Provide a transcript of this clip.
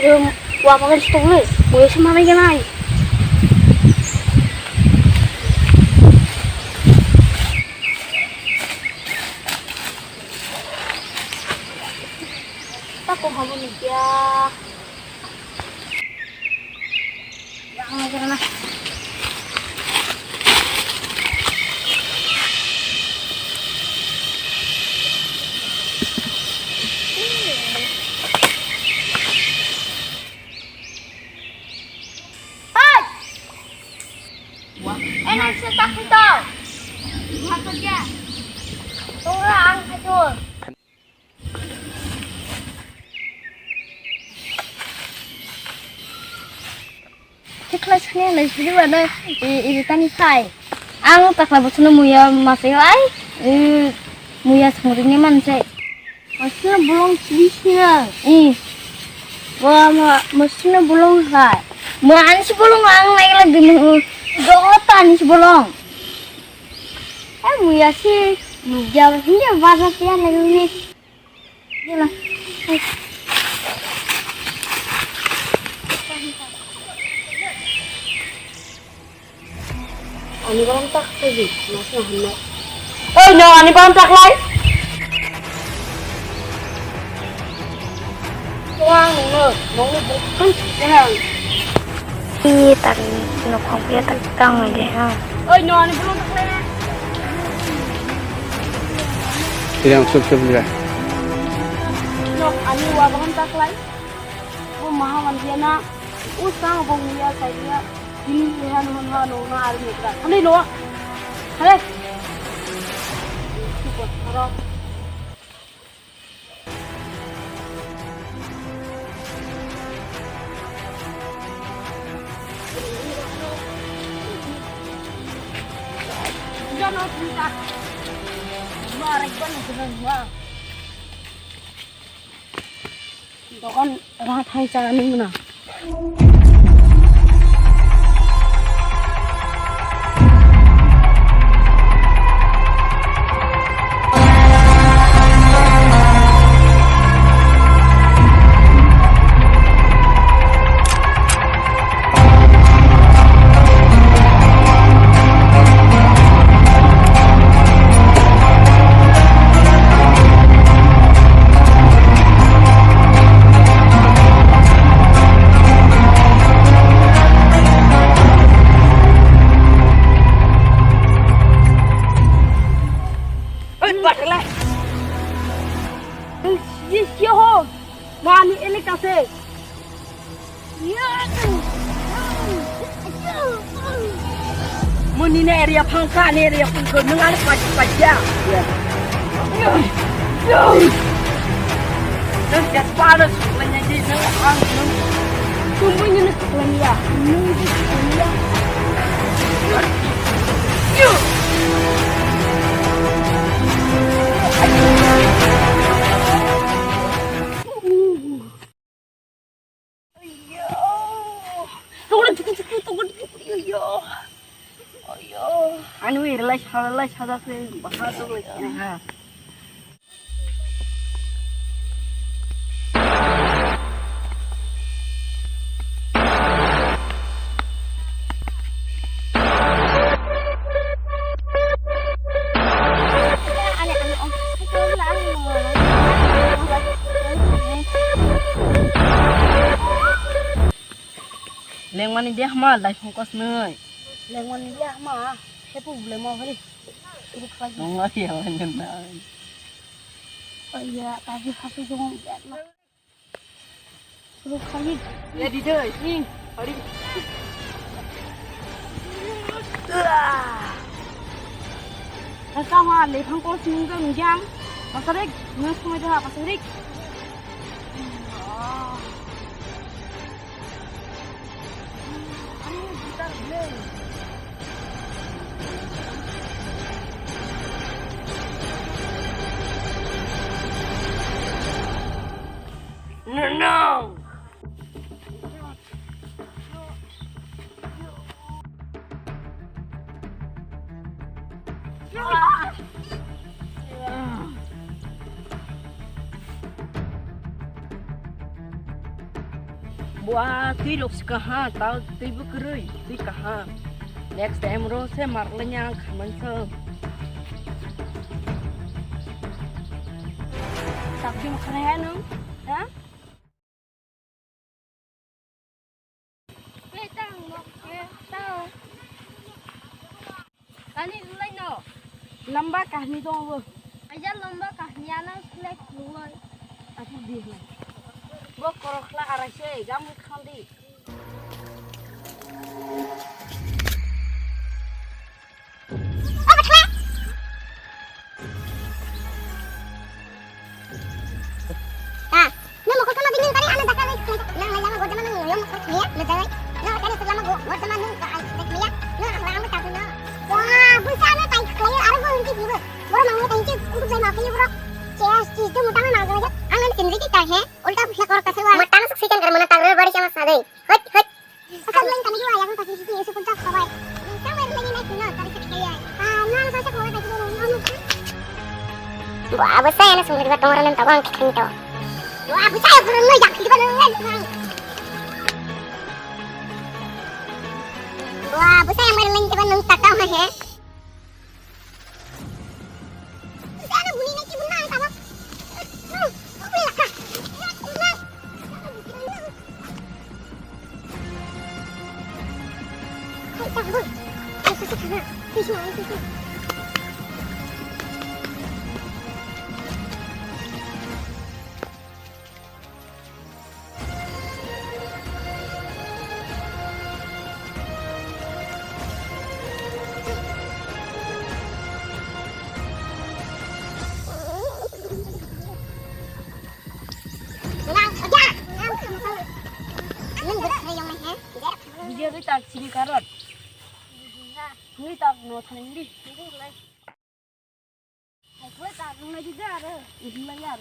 Wah, makan setengah. Boleh semana jangan. Takut kamu nih ya. Jangan lah. Enak setak itu. Masuk ya. Orang itu. Kelasnya lagi di mana? Ini tani kai. Ang tak labut sunu muya masih ay. Muya semurinya manse. Masnya belum bisnya. Wah, masnya belum kai. Mana sih belum ang naik lagi Dotan sebelum. Muya sih jauh ini banget ya lagi ini. Yalah. Ani berontak lagi, masih hendak. Oh no, ani berontak lagi. Wang mau bukan jangan. Tadi nuk dia tegang aja ha. Oh no, ani berontak lagi. Tidak sub juga. No, ani wa berontak lagi. Mahawan dia nak usang bong dia saya. Ini lihat mana na army kerana. Kali no, kali. Super, harap. Jangan kita. Marek banget dengan wah. Itu kan rahat hai cara ni mana. Mani ini kasih. Muni ni area pangka ni area pangka mengalir pajak. Dan jas panas menjadi nang semuanya nak kelania. Anu irlai sada se bahasa tu ha. Leng mani dia mah lai fokus noi. Leng mani dia mah saya pun boleh mau kali. Terus lagi. Enggak ya mengenal. Oh iya, tapi jangan lihat lah. Terus lagi. Ya di deh, ni. Hari. Sama le phang seminggu menjang. Pasarik, nus semua dah pasarik. No. Buat tui lok sekaha tau tui bekerui tui kaha. Next time ro se marlenya kaman se. Tapi makan nung, ya? Tang một tao Tani lulay no. Lamba kahni to wo. Aja lomba kahniana selek luloy. Aku di lah. Bo korokla arase gamu khandi. उल्टा पुछला कर कसवा मटाना सक्सेशन कर मना तागरे बड़ी sama sadai hot hot asal lain kami juga yang pakai situ isu puncak kawai kita main lagi naik no tadi sekali na sa kawai tadi dulu wah besar ya langsung lihat orang nan tabang kita itu wah besar ya kurang lo jak kita nan wah besar yang main lagi kita nan takau he sana bunyi nak bunang tabang Video tu tak sini karot. Ni tak no thani di. Aku tak rumah juga ada. Ini lah ya.